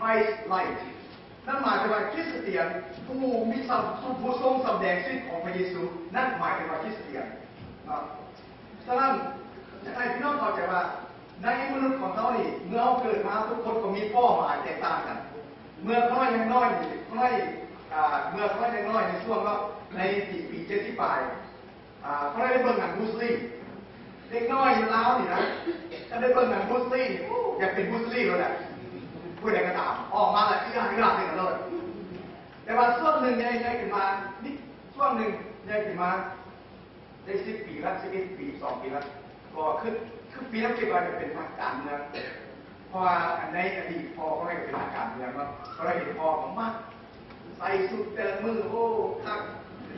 Christ light นั่นหมายถึงว่าคริสเตียนผู้มีผู้ทรงแสดงชีวิตของพระเยซูนั่นหมายถึงว่าคริสเตียนฉะนั้นให้พี่น้องเข้าใจว่าในมนุษย์ของเขานี่เมื่อเขาเกิดมาทุกคนก็มีเป้าหมายแตกต่างกันเมื่อเขายังน้อยเมื่อเขายังน้อยในช่วงว่าในปี70ปลายเขาได้เบิ่งหนังบูสลีเด็กน้อยอยู่ลาวนี่นะถ้าได้เบิ่งหนังบูสลีอยากเป็นบูสลีแล้วแหละผู้ใดก็ตามออกมาแล้วอีหยังนี่กันเลยแต่ว่าช่วงนึงใหญ่ขึ้นมานี่ช่วงนึงใหญ่ขึ้นมาได้10ปีแล้ว11ปี2ปีแล้วก็คือปีนั้นคิดว่าจะเป็นทางการเมืองเพราะว่าในอดีตพ่อเขาให้เป็นทางการเมืองว่าเขาได้เห็นพ่อของมากใส่สุดแต่มือโอ้คัก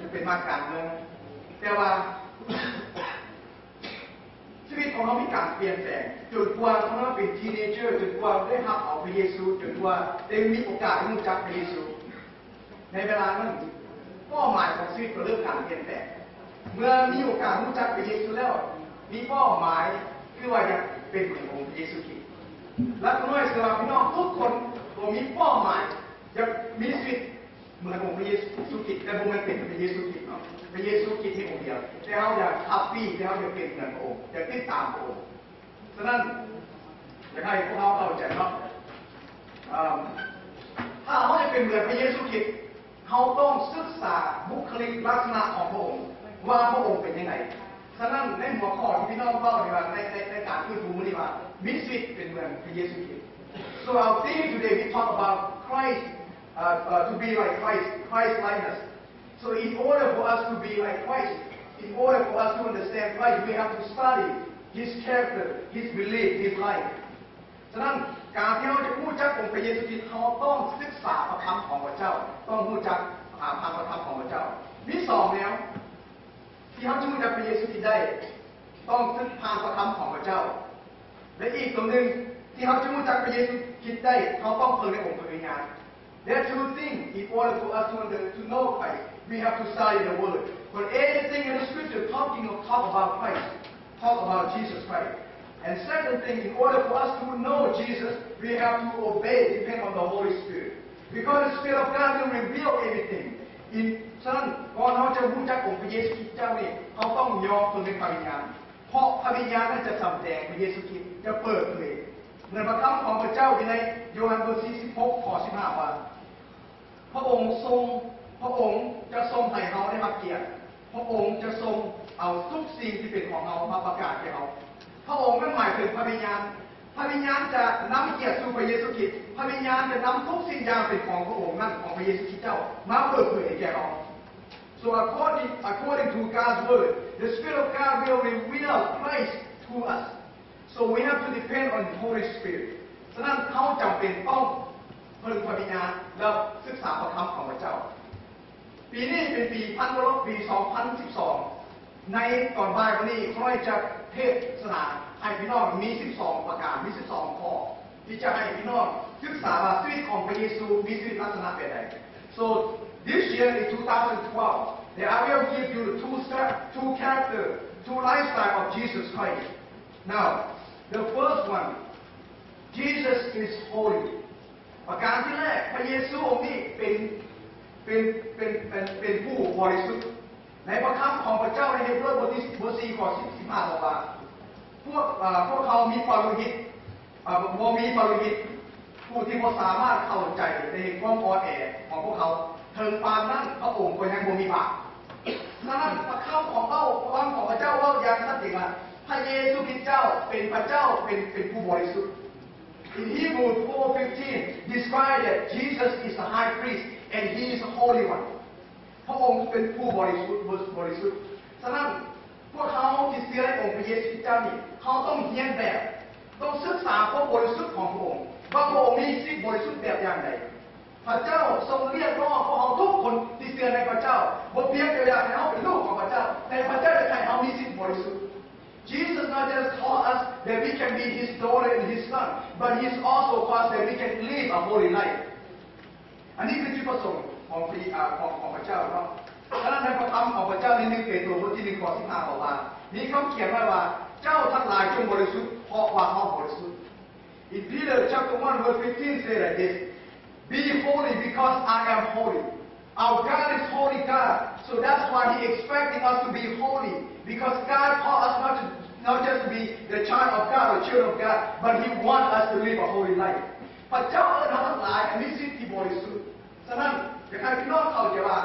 จะเป็นทางการเมืองแต่ว่าชีวิตของเขามีการเปลี่ยนแปลงจนกว่าเขาเป็นทีเนเจอร์จนกว่าได้รับเอาพระเยซูจนกว่าได้มีโอกาสรู้จักพระเยซูในเวลานั้นเป้าหมายของชีวิตก็เริ่มการเปลี่ยนแปลงเมื่อมีโอกาสรู้จักพระเยซูแล้วมีเป้าหมายคือว่าจะเป็นเหมือนองค์พระเยซูคริสต์และก็ด้วยสำหรับพี่น้องทุกคนก็มีเป้าหมายจะมีชีวิตเหมือนองค์พระเยซูคริสต์แต่บ่แม่นเป็นพระเยซูคริสต์เนาะพระเยซูคริสต์มีองค์เดียวแต่เฮาอยากฮัปปี้แต่เฮาอยากเป็นเหมือนพระองค์อยากติดตามพระองค์ฉะนั้นอยากให้พวกเราเข้าใจเนาะถ้าเฮาจะเป็นเหมือนพระเยซูคริสต์เฮาต้องศึกษาบุคลิกลักษณะของพระองค์ว่าพระองค์เป็นยังไงฉะนั้นในหัวข้อที่พี่น้องเล่านี่ว่าในการพูดถึงนี่ว่ามิสฟิตเป็นเหมือนพระเยซูคริสต์ So our theme today we talk about Christ to be like Christ likeness. So in order for us to be like Christ, in order for us to understand Christ, we have to study His character, His belief, His life. ฉะนั้นการที่เราจะรู้จักองค์พระเยซูคริสต์เราต้องศึกษาพระคำของพระเจ้าต้องรู้จักพระคำของพระเจ้ามี2แนวที่เขาจะรู้จักพระเยซูคริสต์ได้ต้องศึกผ่านพระคำของพระเจ้าและอีกตรงนึงที่เขาจะรู้จักพระเยซูคริสต์ได้เขาต้องเพิ่งในองค์พระวิญญาณ There are two things in order for us to know Christ we have to study the word but anything in the scripture talk about Christ talk about Jesus Christ and second thing in order for us to know Jesus we have to obey depend on the Holy Spirit because the Spirit of God will reveal everything in ฉะนั้นก่อนเราจะรู้จักองค์พระเยซูคริสต์เจ้านี่เขาต้องยอมตัวในพระวิญญาณเพราะพระวิญญาณนั้นจะแสดงพระเยซูคริสต์จะเปิดเผยในพระคำของพระเจ้าในโยฮันบทที่16ข้อ15ว่าพระองค์จะทรงให้เราได้รับเกียรติพระองค์จะทรงเอาทุกสิ่งที่เป็นของเรามาประกาศแก่เราพระองค์นั้นหมายถึงพระวิญญาณพระวิญญาณจะนำเกียรติสู่พระเยซูคริสต์พระวิญญาณจะนำทุกสิ่งอย่างเป็นของพระองค์นั้นของพระเยซูคริสต์เจ้ามาเปิดเผยแก่เรา So according to God's word the Spirit of God will reveal Christ to us so we have to depend on the Holy Spirit ฉะนั้นเขาจำเป็นต้องพึ่งพระวิญญาณแล้วศึกษาพระคำของพระเจ้าปีนี้เป็นปี2012ในตอนบ่ายวันนี้เขาจะเทศนาให้พี่น้องมี12ประการมี12ข้อที่จะให้พี่น้องศึกษาว่าชีวิตของพระเยซูมีชีวิตลักษณะแบบใด So this year in 2012 I will give you two character two lifestyle of Jesus Christ Now the first one Jesus is holy ประการที่แรกพระเยซูองค์นี้เป็นผู้บริสุทธิ์ในพระคำของพระเจ้าในเฮบรูบทที่4ข้อ15บอกว่าพวกเขามีปารุหิตบ่มีปารุหิตผู้ที่บ่สามารถเข้าใจในความอ่อนแอของพวกเขาถึงปานนั้นพระองค์ก็ยังบ่มีบาปฉะนั้นพระคำของพระเจ้าว่าอย่างชัดเจนว่าพระเยซูคริสต์เจ้าเป็นพระเจ้าเป็นผู้บริสุทธิ์ In Hebrews 4:15 describe that Jesus is the high priest and he is the holy one พระองค์เป็นผู้บริสุทธิ์ฉะนั้นพวกเขาที่เชื่อในองค์พระเยซูคริสต์เจ้านี่เขาต้องเรียนแบบต้องศึกษาความบริสุทธิ์ของพระองค์ว่าพระองค์มีชีวิตบริสุทธิ์แบบอย่างไรพระเจ้าทรงเรียกร้องพวกเขาทุกคนที่เชื่อในพระเจ้าบ่เพียงแต่อยากให้เขาเป็นลูกของพระเจ้าแต่พระเจ้าจะให้เขามีชีวิตบริสุทธิ์ Jesus not just taught us that we can be His daughter and His son, but He's also taught us that we can live a holy life. อันนี้คือจุดประสงค์ของพระเจ้าเนาะฉะนั้นในพระคำของพระเจ้าใน1เปโตรบทที่1ข้อ15บอกว่ามีคำเขียนไว้ว่าเจ้าทั้งหลายจงบริสุทธิ์เพราะว่าเขาบริสุทธิ์ In Peter chapter 1 verse 15 say like this, Be holy because I am holy. Our God is holy God. So that's why He expecting us to be holy. Because God called us not just to be the child of God or children of God, but He wants us to live a holy life. พระเจ้าเอิ้นเราทั้งหลายมีสิทธิบริสุทธิ์ฉะนั้นอยากให้พี่น้องเข้าใจว่า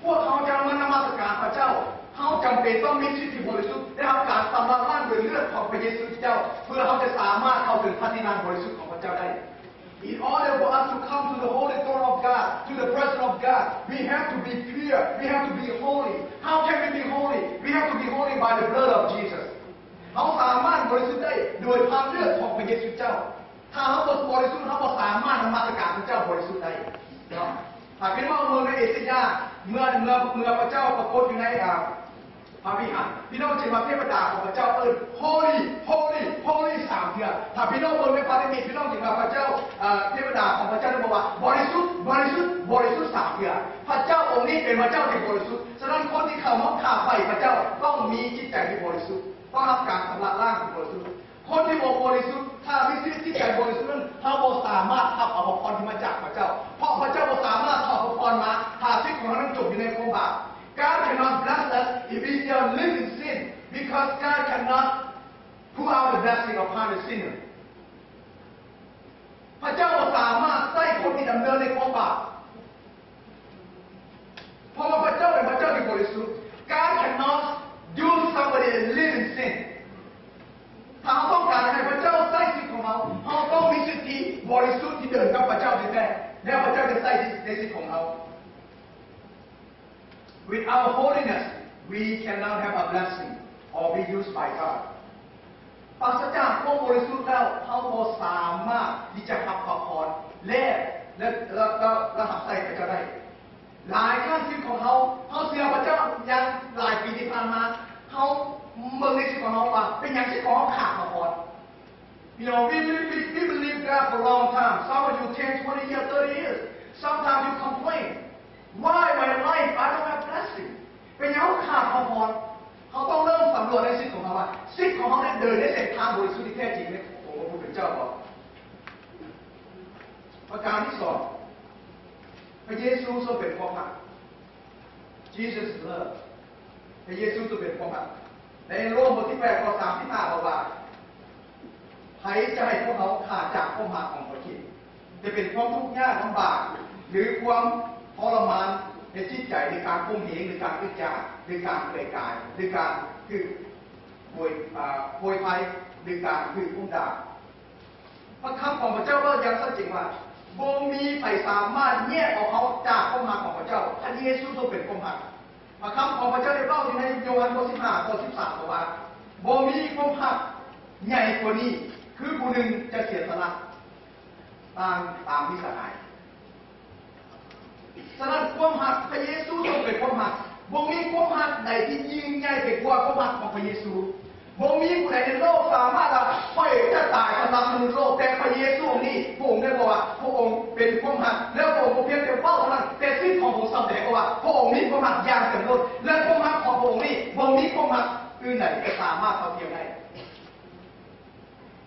พวกเขาจะมานมัสการพระเจ้าเขาจำเป็นต้องมีสิทธิบริสุทธิ์ได้รับการสำระล้างด้วยเลือดของพระเยซูเจ้าเพื่อเขาจะสามารถเข้าถึงพระที่นั่งบริสุทธิ์ของพระเจ้าได้ In order for us to come to the holy throne of God, to the presence of God, we have to be pure, we have to be holy. How can we be holy? We have to be holy by the blood of Jesus. เขาสามารถบริสุทธิ์ได้โดยพระเลือดของพระเยซูเจ้าถ้าเขาบริสุทธิ์เขาก็สามารถนมัสการพระเจ้าบริสุทธิ์ได้เนาะหากเป็นว่าเมืองในเอเชียเมื่อพระเจ้าปรากฏอยู่ในพระวิหารพี่น้องจะมาเทพดาของพระเจ้าเอิ้น Holy Holy Holy 3เทื่อถ้าพี่น้องเบิ่งในพระคัมภีร์พี่น้องจะมาพระเจ้าเทพดาของพระเจ้าได้บอกว่าบริสุทธิ์บริสุทธิ์บริสุทธิ์3เทื่อพระเจ้าองค์นี้เป็นพระเจ้าที่บริสุทธิ์ฉะนั้นคนที่เข้ามากราบไหว้พระเจ้าต้องมีจิตใจที่บริสุทธิ์ต้องรับการชำระล้างที่บริสุทธิ์คนที่บ่บริสุทธิ์ถ้ามีจิตใจบริสุทธิ์นั้นเขาบ่สามารถรับเอาพรที่มาจากพระเจ้าเพราะพระเจ้าบ่สามารถขอพรมาถ้าชีวิตของเรานั้นจบอยู่ในความบาป God cannot bless us if we still live in sin because God cannot pour out the blessing upon the sinner พระเจ้าบ่สามารถใส่คนที่ดำเนินในความบาปเพราะว่าพระเจ้าเป็นพระเจ้าที่บริสุทธิ์ God cannot use somebody that live in sinถ้าเราต้องการให้พระเจ้าใส่ชีวิตของเราเราต้องมีสิทธิบริสุทธิ์ที่เดินกับพระเจ้าแท้ๆแล้วพระเจ้าจะใส่ในชีวิตของเรา Without holiness we cannot have a blessing or be used by God ปราศจากความบริสุทธิ์แล้วเราบ่สามารถที่จะรับพระพรและรับใส่พระเจ้าได้หลายครั้งชีวิตของเราเชื่อพระเจ้าอย่างหลายปีที่ผ่านมาเขาเมื่อในชีวิตของเราว่าเป็นอย่างที่ของขาดพระพร You know, we believe God for a long time. Some of you 10, 20 years, 30 years. Sometimes you complain. Why my life I don't have blessing? เป็นอย่างขาดพระพรเขาต้องเริ่มสำรวจในชีวิตของเขาว่าชีวิตของเขาได้เดินในเส้นทางบริสุทธิ์ที่แท้จริงไหมผมว่าผู้เป็นเจ้าบอกประการที่2พระเยซูทรงเป็นความรัก Jesus love พระเยซูทรงเป็นความรักในโรมบทที่8ข้อ35บอกว่าใครจะให้พวกเขาขาดจากความรักของพระคริสต์จะเป็นความทุกข์ยากลำบากหรือความทรมานในจิตใจในการข่มเหงหรือการอึดอัดหรือการเกลียดกายหรือการคือโวยภัยหรือการคืออุ้มด่าพระคำของพระเจ้าก็ยังชัดเจนว่าบ่มีใครสามารถแยกเอาเขาจากความรักของพระเจ้าพระเยซูทรงเป็นความรักพระคำของพระเจ้าได้เล่าอยู่ในโยฮันบท15ข้อ13บอกว่าบ่มีความรักใหญ่กว่านี้คือผู้หนึ่งจะเสียสละตามที่สหายฉะนั้นความรักพระเยซูทรงเป็นความรักบ่มีความรักใดที่ยิ่งใหญ่ไปกว่าความรักของพระเยซูบ่มีผู้ใดในโลกสามารถไปจะตายสำหรับมนุษย์โลกแต่พระเยซูนี่พระองค์ได้บอกว่าพระองค์เป็นความรักแล้วพระองค์เพียงแต่เฝ้าเท่านั้นแต่ชีวิตของพระองค์แสดงว่าพระองค์มีความรักอย่างเต็มล้นและความรักของพระองค์นี่บ่มีความรักอื่นใดจะสามารถเท่าเทียมได้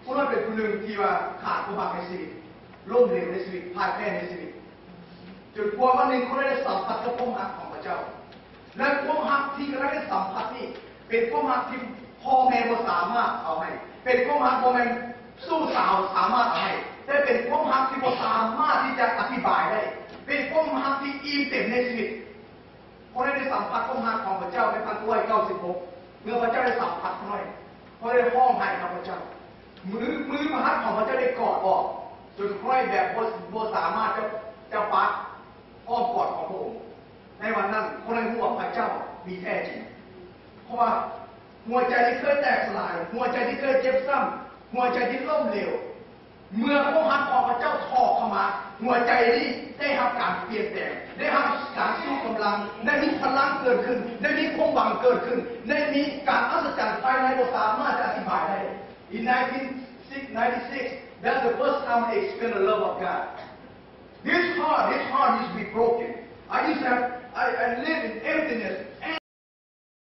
ผู้นั้นเป็นผู้หนึ่งที่ว่าขาดความรักในชีวิตล้มเหลวในชีวิตพ่ายแพ้ในชีวิตจนกว่าวันหนึ่งเขาได้สัมผัสกับความรักของพระเจ้าและความรักที่เขาได้สัมผัสนี่เป็นความรักที่พ่อแม่บ่สามารถเอาให้เป็นความรักบ่แม่นสู้สาวสามารถเอาให้แต่เป็นความรักที่บ่สามารถที่จะอธิบายได้เป็นความรักที่อิ่มเต็มในชีวิตเขาได้สัมผัสความรักของพระเจ้าในพันร้อย96เมื่อพระเจ้าได้สัมผัสน้อยเขาได้ห้องให้กับพระเจ้ามือพระหัตถ์ของพระเจ้าได้กอดออกจนค่อยแบบบ่สามารถจะปัดอ้อมกอดของพระองค์ในวันนั้นคนได้รู้ว่าพระเจ้ามีแท้จริงเพราะว่าหัวใจที่เคยแตกสลายหัวใจที่เคยเจ็บซ้ำหัวใจที่ล้มเหลวเมื่อพระหัตถ์ของพระเจ้าทอเข้ามาหัวใจนี้ได้รับการเปลี่ยนแปลงได้รับการสู้กำลังได้มีพลังเกิดขึ้นได้มีความหวังเกิดขึ้นได้มีการอัศจรรย์ภายในบ่สามารถจะอธิบายได้ In 1996 that's the first time I experienced the love of God This heart used to be broken I live in emptiness